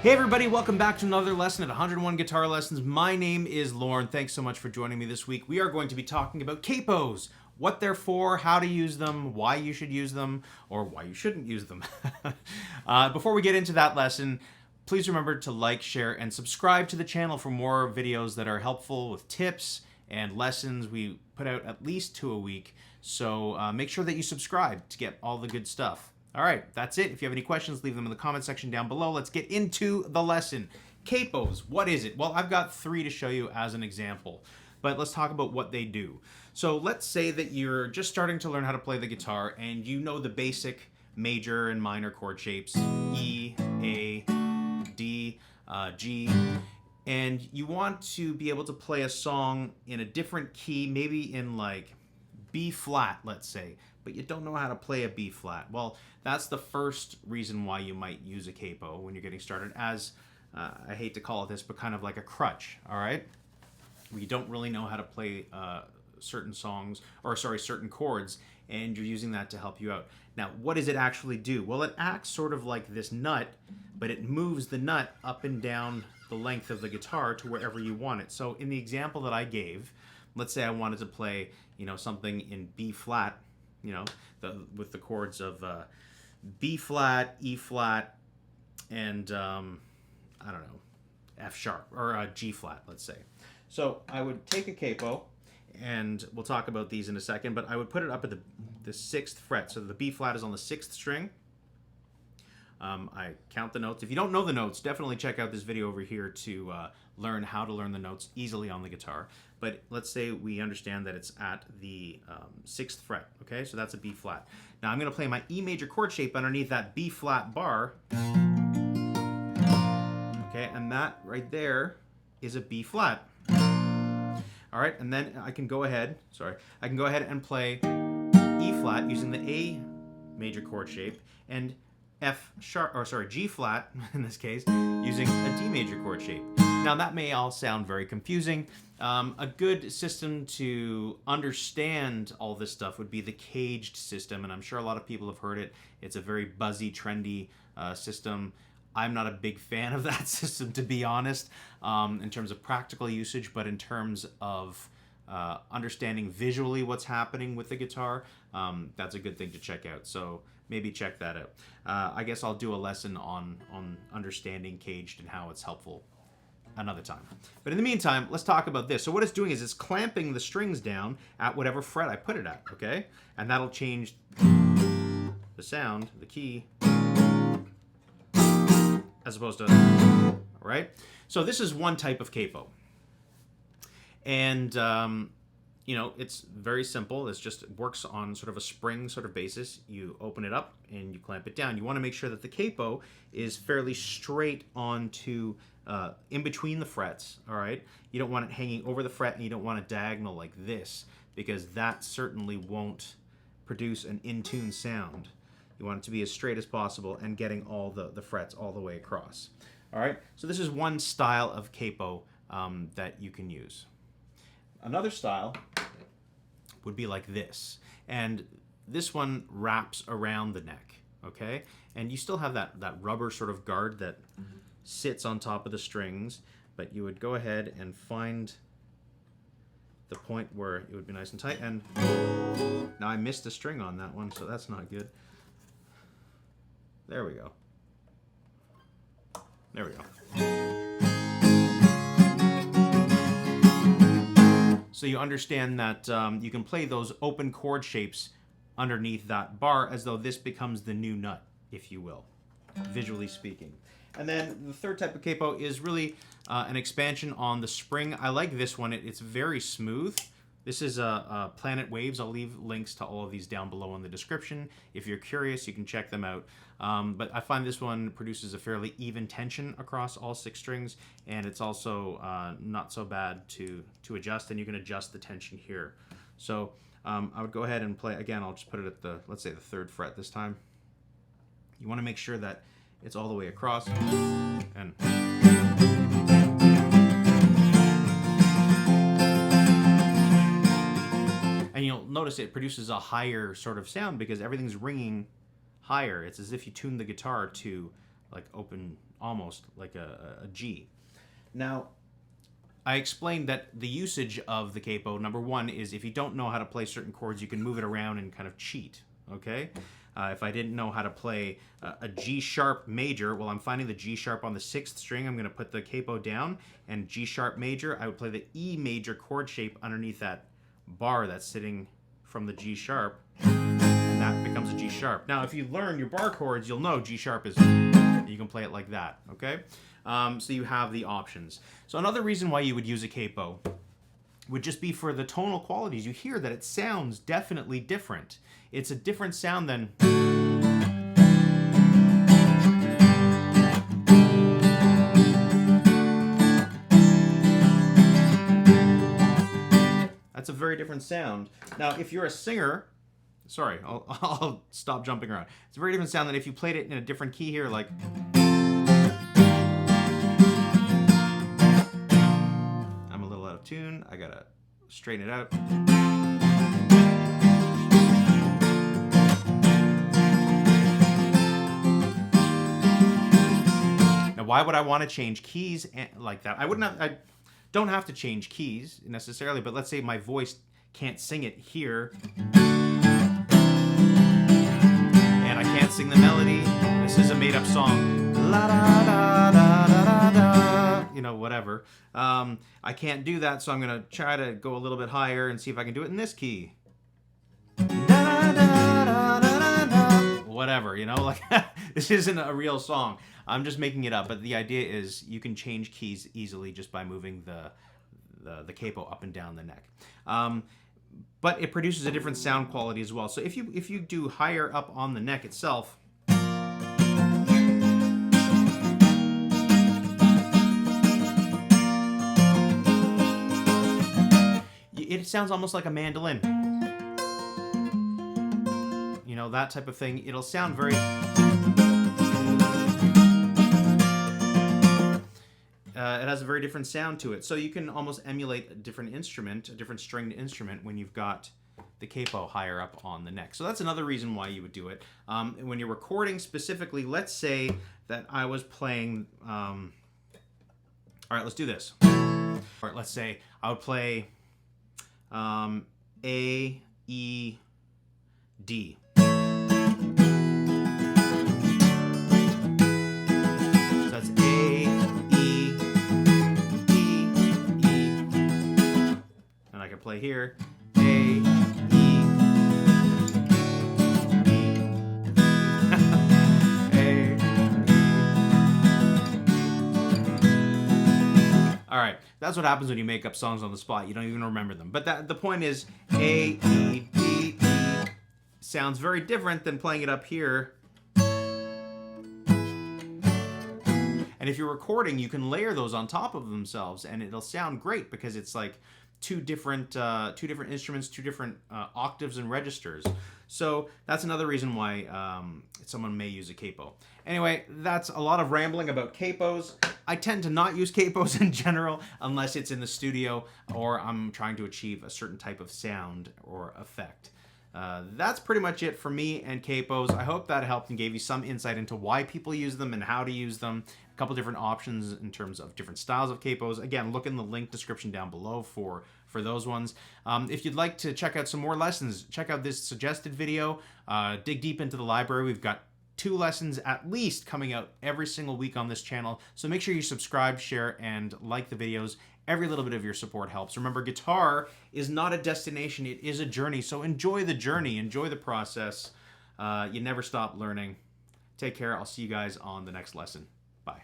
Hey everybody, welcome back to another lesson at 101 Guitar Lessons. My name is Lauren. Thanks so much for joining me this week. We are going to be talking about capos, what they're for, how to use them, why you should use them, or why you shouldn't use them. Before we get into that lesson, please remember to like, share, and subscribe to the channel for more videos that are helpful with tips and lessons. We put out at least 2 a week, so make sure that you subscribe to get all the good stuff. All right, that's it. If you have any questions, leave them in the comment section down below. Let's get into the lesson. Capos, what is it? Well, I've got 3 to show you as an example, but let's talk about what they do. So let's say that you're just starting to learn how to play the guitar and you know the basic major and minor chord shapes, E, A, D, G, and you want to be able to play a song in a different key, maybe in like B flat, let's say, but you don't know how to play a B flat. Well, that's the first reason why you might use a capo when you're getting started, as I hate to call it this, but kind of like a crutch, all right? You don't really know how to play certain songs, or sorry, certain chords, and you're using that to help you out. Now, what does it actually do? Well, it acts sort of like this nut, but it moves the nut up and down the length of the guitar to wherever you want it. So in the example that I gave, let's say I wanted to play, something in B flat, with the chords of B flat, E flat, and I don't know, F sharp, or G flat, let's say. So I would take a capo, and we'll talk about these in a second, but I would put it up at the 6th fret. So the B flat is on the 6th string. I count the notes. If you don't know the notes, definitely check out this video over here to learn how to learn the notes easily on the guitar. But let's say we understand that it's at the 6th fret, okay? So that's a B flat. Now I'm going to play my E major chord shape underneath that B flat bar, okay? And that right there is a B flat. All right, and then I can go ahead and play E flat using the A major chord shape, and G flat in this case, using a D major chord shape. Now that may all sound very confusing. A good system to understand all this stuff would be the caged system, and I'm sure a lot of people have heard it. It's a very buzzy, trendy system. I'm not a big fan of that system, to be honest, in terms of practical usage, but in terms of understanding visually what's happening with the guitar, that's a good thing to check out. So maybe check that out. I guess I'll do a lesson on understanding caged and how it's helpful another time. But in the meantime, let's talk about this. So what it's doing is it's clamping the strings down at whatever fret I put it at, okay? And that'll change the sound, the key, as opposed to, right? So this is one type of capo. And, it's very simple. It works on sort of a spring sort of basis. You open it up and you clamp it down. You want to make sure that the capo is fairly straight onto, in between the frets, all right? You don't want it hanging over the fret, and you don't want it diagonal like this, because that certainly won't produce an in-tune sound. You want it to be as straight as possible and getting all the frets all the way across. All right, so this is one style of capo that you can use. Another style would be like this, and this one wraps around the neck, okay? And you still have that rubber sort of guard that sits on top of the strings, but you would go ahead and find the point where it would be nice and tight. And now I missed a string on that one, so that's not good. There we go. There we go. So you understand that you can play those open chord shapes underneath that bar as though this becomes the new nut, if you will, visually speaking. And then the third type of capo is really an expansion on the spring. I like this one. It's very smooth. This is Planet Waves. I'll leave links to all of these down below in the description. If you're curious, you can check them out. But I find this one produces a fairly even tension across all 6 strings, and it's also not so bad to adjust, and you can adjust the tension here. So I would go ahead and play, again, I'll just put it at let's say the 3rd fret this time. You want to make sure that it's all the way across, and you'll notice it produces a higher sort of sound because everything's ringing higher. It's as if you tune the guitar to like open, almost like a G. Now, I explained that the usage of the capo, number one, is if you don't know how to play certain chords, you can move it around and kind of cheat, okay? If I didn't know how to play a G sharp major, well, I'm finding the G sharp on the 6th string. I'm going to put the capo down, and G sharp major, I would play the E major chord shape underneath that bar that's sitting from the G sharp, and that becomes a G sharp. Now, if you learn your bar chords, you'll know G sharp is, you can play it like that, okay? So you have the options. So another reason why you would use a capo would just be for the tonal qualities. You hear that it sounds definitely different. It's a different sound than... That's a very different sound. Now, if you're a singer... Sorry, I'll stop jumping around. It's a very different sound than if you played it in a different key here, like... I'm a little out of tune. I gotta straighten it out. Now, why would I want to change keys like that? I don't have to change keys necessarily, but let's say my voice can't sing it here. And I can't sing the melody. This is a made-up song. La da da da da da. You know, whatever. I can't do that, so I'm gonna try to go a little bit higher and see if I can do it in this key. Da da da da da da. Whatever, you know, like this isn't a real song. I'm just making it up, but the idea is you can change keys easily just by moving the capo up and down the neck. But it produces a different sound quality as well. So if you do higher up on the neck itself, it sounds almost like a mandolin. You know, that type of thing. It'll sound very... it has a very different sound to it. So you can almost emulate a different instrument, a different stringed instrument, when you've got the capo higher up on the neck. So that's another reason why you would do it. When you're recording specifically, let's say that I was playing... all right, let's do this. All right, let's say I would play A, E, D. So that's A, E, D, E. And I can play here. A, E, D. A, all right, that's what happens when you make up songs on the spot. You don't even remember them. But the point is, A, E, D, E sounds very different than playing it up here. And if you're recording, you can layer those on top of themselves, and it'll sound great because it's like two different instruments, two different octaves and registers. So that's another reason why someone may use a capo. Anyway, that's a lot of rambling about capos. I tend to not use capos in general unless it's in the studio or I'm trying to achieve a certain type of sound or effect. That's pretty much it for me and capos. I hope that helped and gave you some insight into why people use them and how to use them. A couple different options in terms of different styles of capos. Again, look in the link description down below for those ones. If you'd like to check out some more lessons, check out this suggested video. Dig deep into the library. We've got 2 lessons at least coming out every single week on this channel. So make sure you subscribe, share, and like the videos. Every little bit of your support helps. Remember, guitar is not a destination, it is a journey. So enjoy the journey, enjoy the process. You never stop learning. Take care. I'll see you guys on the next lesson. Bye.